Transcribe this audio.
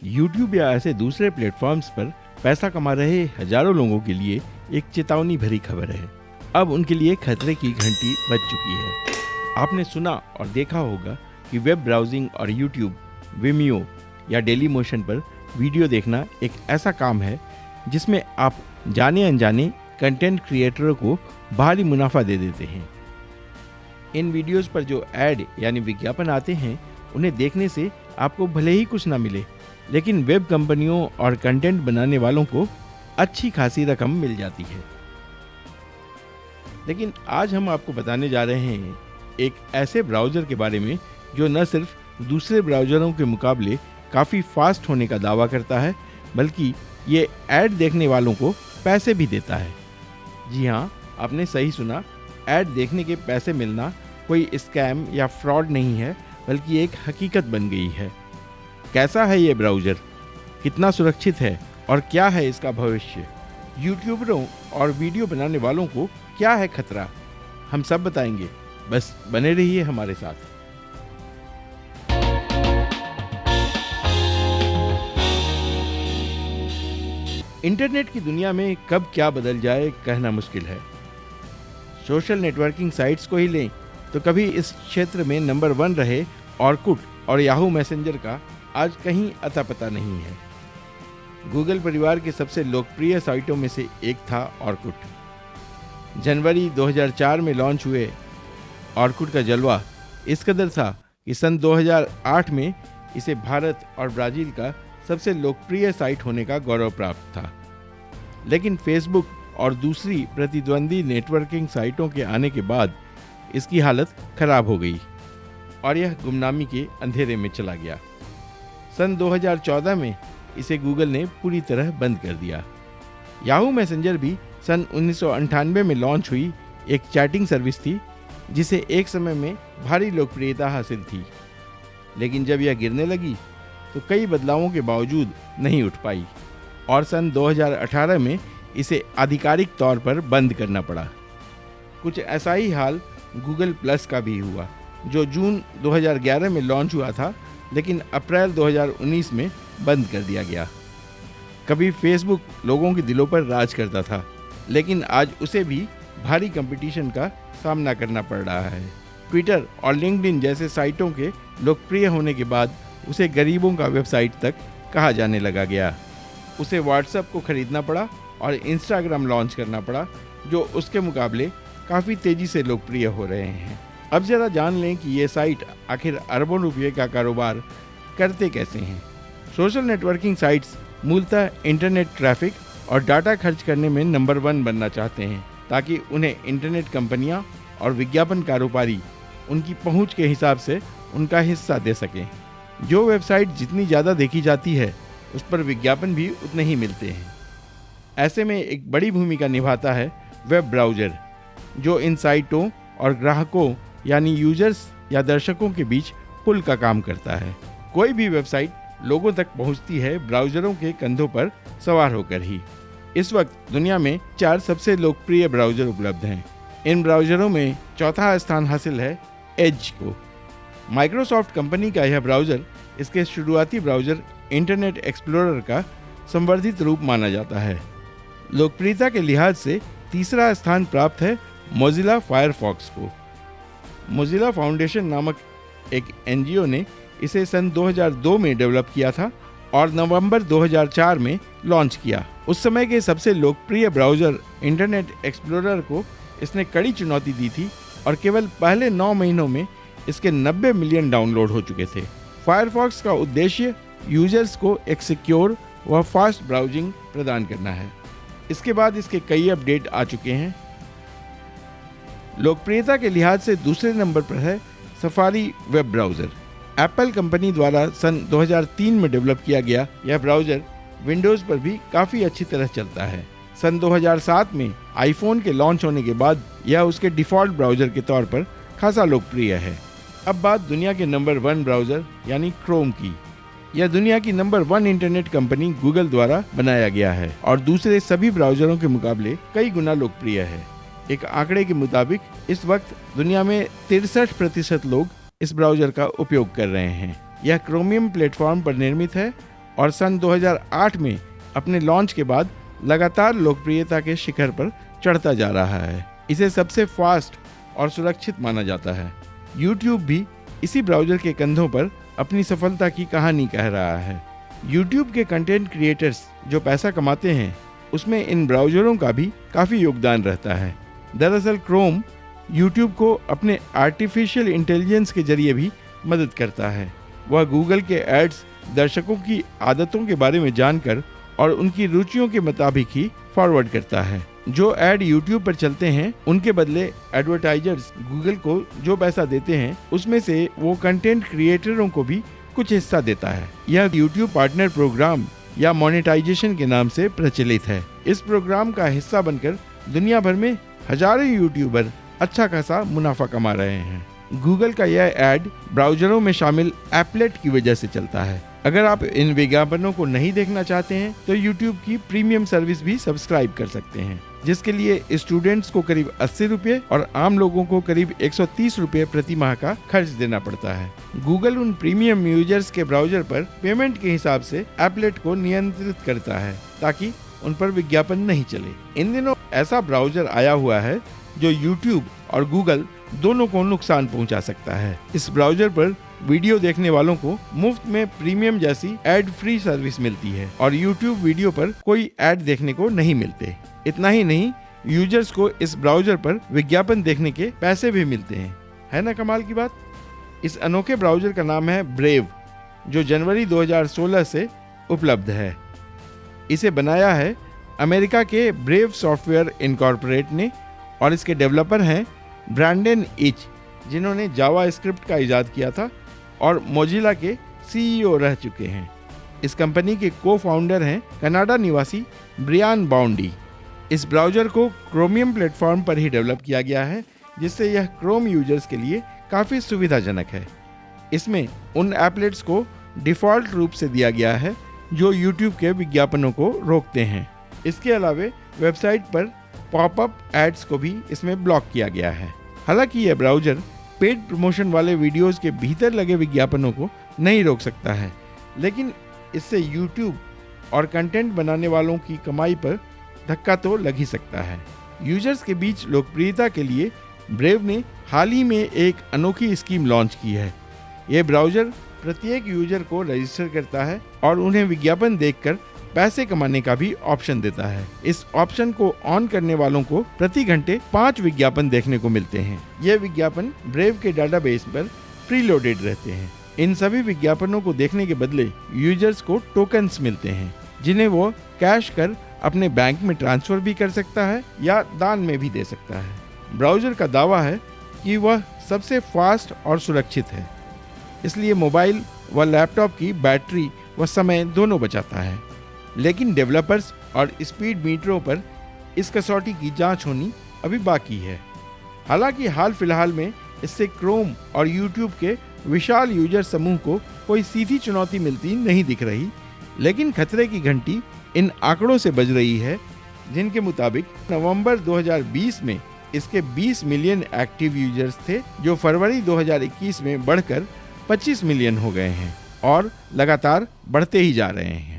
YouTube या ऐसे दूसरे प्लेटफॉर्म्स पर पैसा कमा रहे हजारों लोगों के लिए एक चेतावनी भरी खबर है। अब उनके लिए खतरे की घंटी बज चुकी है। आपने सुना और देखा होगा कि वेब ब्राउजिंग और यूट्यूब, विमियो या डेली मोशन पर वीडियो देखना एक ऐसा काम है जिसमें आप जाने अनजाने कंटेंट क्रिएटरों को भारी मुनाफा दे देते हैं। इन वीडियोस पर जो ऐड यानी विज्ञापन आते हैं, उन्हें देखने से आपको भले ही कुछ ना मिले, लेकिन वेब कंपनियों और कंटेंट बनाने वालों को अच्छी खासी रकम मिल जाती है। लेकिन आज हम आपको बताने जा रहे हैं एक ऐसे ब्राउज़र के बारे में जो न सिर्फ दूसरे ब्राउज़रों के मुकाबले काफ़ी फास्ट होने का दावा करता है, बल्कि ये ऐड देखने वालों को पैसे भी देता है। जी हाँ, आपने सही सुना, ऐड देखने के पैसे मिलना कोई स्कैम या फ्रॉड नहीं है, बल्कि एक हकीकत बन गई है। कैसा है ये ब्राउज़र, कितना सुरक्षित है और क्या है इसका भविष्य? यूट्यूबरों और वीडियो बनाने वालों को क्या है खतरा, हम सब बताएंगे। बस बने रहिए हमारे साथ। इंटरनेट की दुनिया में कब क्या बदल जाए कहना मुश्किल है। सोशल नेटवर्किंग साइट्स को ही लें तो कभी इस क्षेत्र में नंबर 1 रहे ऑर्कुट और याहू मैसेंजर का आज कहीं अता पता नहीं है। गूगल परिवार के सबसे लोकप्रिय साइटों में से एक था ऑर्कुट। जनवरी 2004 में लॉन्च हुए ऑर्कुट का जलवा इस कदर था कि सन 2008 में इसे भारत और ब्राज़ील का सबसे लोकप्रिय साइट होने का गौरव प्राप्त था। लेकिन फेसबुक और दूसरी प्रतिद्वंदी नेटवर्किंग साइटों के आने के बाद इसकी हालत खराब हो गई और यह गुमनामी के अंधेरे में चला गया। सन 2014 में इसे गूगल ने पूरी तरह बंद कर दिया। याहू मैसेंजर भी सन 1998 में लॉन्च हुई एक चैटिंग सर्विस थी जिसे एक समय में भारी लोकप्रियता हासिल थी, लेकिन जब यह गिरने लगी तो कई बदलावों के बावजूद नहीं उठ पाई और सन 2018 में इसे आधिकारिक तौर पर बंद करना पड़ा। कुछ ऐसा ही हाल गूगल प्लस का भी हुआ, जो जून 2011 में लॉन्च हुआ था, लेकिन अप्रैल 2019 में बंद कर दिया गया। कभी फेसबुक लोगों के दिलों पर राज करता था, लेकिन आज उसे भी भारी कंपटीशन का सामना करना पड़ रहा है। ट्विटर और लिंक्डइन जैसे साइटों के लोकप्रिय होने के बाद उसे गरीबों का वेबसाइट तक कहा जाने लगा गया। उसे व्हाट्सएप को खरीदना पड़ा और इंस्टाग्राम लॉन्च करना पड़ा, जो उसके मुकाबले काफ़ी तेज़ी से लोकप्रिय हो रहे हैं। अब ज़रा जान लें कि ये साइट आखिर अरबों रुपये का कारोबार करते कैसे हैं। सोशल नेटवर्किंग साइट्स मूलतः इंटरनेट ट्रैफिक और डाटा खर्च करने में नंबर 1 बनना चाहते हैं, ताकि उन्हें इंटरनेट कंपनियां और विज्ञापन कारोबारी उनकी पहुंच के हिसाब से उनका हिस्सा दे सकें। जो वेबसाइट जितनी ज़्यादा देखी जाती है, उस पर विज्ञापन भी उतने ही मिलते हैं। ऐसे में एक बड़ी भूमिका निभाता है वेब ब्राउज़र, जो इन साइटों और ग्राहकों यानी यूजर्स या दर्शकों के बीच पुल का काम करता है। कोई भी वेबसाइट लोगों तक पहुंचती है ब्राउज़रों के कंधों पर सवार होकर ही। इस वक्त दुनिया में 4 सबसे लोकप्रिय ब्राउज़र उपलब्ध हैं। इन ब्राउज़रों में चौथा स्थान हासिल है एज को। माइक्रोसॉफ्ट कंपनी का यह ब्राउज़र इसके शुरुआती ब्राउज़र इंटरनेट एक्सप्लोरर का संवर्धित रूप माना जाता है। लोकप्रियता के लिहाज से तीसरा स्थान प्राप्त है मोजिला फायरफॉक्स को। मोजिला फाउंडेशन नामक एक एनजीओ ने इसे सन 2002 में डेवलप किया था और नवंबर 2004 में लॉन्च किया। उस समय के सबसे लोकप्रिय ब्राउज़र इंटरनेट एक्सप्लोरर को इसने कड़ी चुनौती दी थी और केवल पहले 9 महीनों में इसके 90 मिलियन डाउनलोड हो चुके थे। फायरफॉक्स का उद्देश्य यूजर्स को एक सिक्योर व फास्ट ब्राउजिंग प्रदान करना है। इसके बाद इसके कई अपडेट आ चुके हैं। लोकप्रियता के लिहाज से दूसरे नंबर पर है safari web browser. Apple company द्वारा सन 2003 में डेवलप किया गया यह ब्राउज़र विंडोज़ पर भी काफ़ी अच्छी तरह चलता है। सन 2007 में आईफोन के लॉन्च होने के बाद यह उसके डिफ़ॉल्ट ब्राउज़र के तौर पर खासा लोकप्रिय है। अब बात दुनिया के नंबर 1 ब्राउज़र यानी क्रोम की। यह दुनिया की नंबर 1 इंटरनेट कंपनी गूगल द्वारा बनाया गया है और दूसरे सभी ब्राउज़रों के मुकाबले कई गुना लोकप्रिय है। एक आंकड़े के मुताबिक इस वक्त दुनिया में 63% लोग इस ब्राउज़र का उपयोग कर रहे हैं। यह क्रोमियम प्लेटफॉर्म पर निर्मित है और सन 2008 में अपने लॉन्च के बाद लगातार लोकप्रियता के शिखर पर चढ़ता जा रहा है। इसे सबसे फास्ट और सुरक्षित माना जाता है। YouTube भी इसी ब्राउज़र के कंधों पर अपनी सफलता की कहानी कह रहा है। YouTube के कंटेंट क्रिएटर्स जो पैसा कमाते हैं, उसमें इन ब्राउज़रों का भी काफ़ी योगदान रहता है। दरअसल क्रोम YouTube को अपने आर्टिफिशियल इंटेलिजेंस के जरिए भी मदद करता है। वह गूगल के एड्स दर्शकों की आदतों के बारे में जानकर और उनकी रुचियों के मुताबिक ही फॉरवर्ड करता है। जो ऐड YouTube पर चलते हैं, उनके बदले एडवर्टाइजर्स गूगल को जो पैसा देते हैं, उसमें से वो कंटेंट क्रिएटरों को भी कुछ हिस्सा देता है। यह YouTube पार्टनर प्रोग्राम या मोनेटाइजेशन के नाम से प्रचलित है। इस प्रोग्राम का हिस्सा बनकर दुनिया भर में हजारों यूट्यूबर अच्छा खासा मुनाफा कमा रहे हैं। गूगल का यह ऐड ब्राउज़रों में शामिल एपलेट की वजह से चलता है। अगर आप इन विज्ञापनों को नहीं देखना चाहते हैं तो YouTube की प्रीमियम सर्विस भी सब्सक्राइब कर सकते हैं, जिसके लिए स्टूडेंट्स को करीब 80 रुपये और आम लोगों को करीब 130 रुपये प्रति माह का खर्च देना पड़ता है। गूगल उन प्रीमियम यूजर्स के ब्राउज़र पर पेमेंट के हिसाब से एपलेट को नियंत्रित करता है ताकि उन पर विज्ञापन नहीं चले। इन दिनों ऐसा ब्राउज़र आया हुआ है जो YouTube और गूगल दोनों को नुकसान पहुंचा सकता है। इस ब्राउज़र पर वीडियो देखने वालों को मुफ्त में प्रीमियम जैसी एड फ्री सर्विस मिलती है और YouTube वीडियो पर कोई ऐड देखने को नहीं मिलते। इतना ही नहीं, यूजर्स को इस ब्राउज़र पर विज्ञापन देखने के पैसे भी मिलते हैं। है ना कमाल की बात। इस अनोखे ब्राउज़र का नाम है ब्रेव, जो जनवरी 2016 से उपलब्ध है। इसे बनाया है अमेरिका के ब्रेव सॉफ्टवेयर इनकॉर्पोरेट ने और इसके डेवलपर हैं ब्रैंडन इच, जिन्होंने जावास्क्रिप्ट का इजाद किया था और मोजिला के सीईओ रह चुके हैं। इस कंपनी के को-फाउंडर हैं कनाडा निवासी ब्रियान बाउंडी। इस ब्राउज़र को क्रोमियम प्लेटफॉर्म पर ही डेवलप किया गया है, जिससे यह क्रोम यूजर्स के लिए काफ़ी सुविधाजनक है। इसमें उन एपलेट्स को डिफ़ॉल्ट रूप से दिया गया है जो YouTube के विज्ञापनों को रोकते हैं। इसके अलावे वेबसाइट पर पॉपअप एड्स को भी इसमें ब्लॉक किया गया है। हालांकि यह ब्राउज़र पेड प्रमोशन वाले वीडियोस के भीतर लगे विज्ञापनों को नहीं रोक सकता है, लेकिन इससे YouTube और कंटेंट बनाने वालों की कमाई पर धक्का तो लग ही सकता है। यूजर्स के बीच लोकप्रियता के लिए ब्रेव ने हाल ही में एक अनोखी स्कीम लॉन्च की है। यह ब्राउज़र प्रत्येक यूजर को रजिस्टर करता है और उन्हें विज्ञापन देखकर पैसे कमाने का भी ऑप्शन देता है। इस ऑप्शन को ऑन करने वालों को प्रति घंटे 5 विज्ञापन देखने को मिलते हैं। ये विज्ञापन ब्रेव के डाटाबेस पर प्रीलोडेड रहते हैं। इन सभी विज्ञापनों को देखने के बदले यूजर्स को टोकन्स मिलते हैं, जिन्हें वो कैश कर अपने बैंक में ट्रांसफर भी कर सकता है या दान में भी दे सकता है। ब्राउज़र का दावा है कि वह सबसे फास्ट और सुरक्षित है, इसलिए मोबाइल व लैपटॉप की बैटरी व समय दोनों बचाता है। लेकिन डेवलपर्स और स्पीड मीटरों पर इस कसौटी की जांच होनी अभी बाकी है। हालांकि हाल फिलहाल में इससे क्रोम और YouTube के विशाल यूजर समूह को कोई सीधी चुनौती मिलती नहीं दिख रही, लेकिन खतरे की घंटी इन आंकड़ों से बज रही है, जिनके मुताबिक नवंबर 2020 में इसके 20 मिलियन एक्टिव यूजर्स थे, जो फरवरी 2021 में बढ़कर 25 मिलियन हो गए हैं और लगातार बढ़ते ही जा रहे हैं।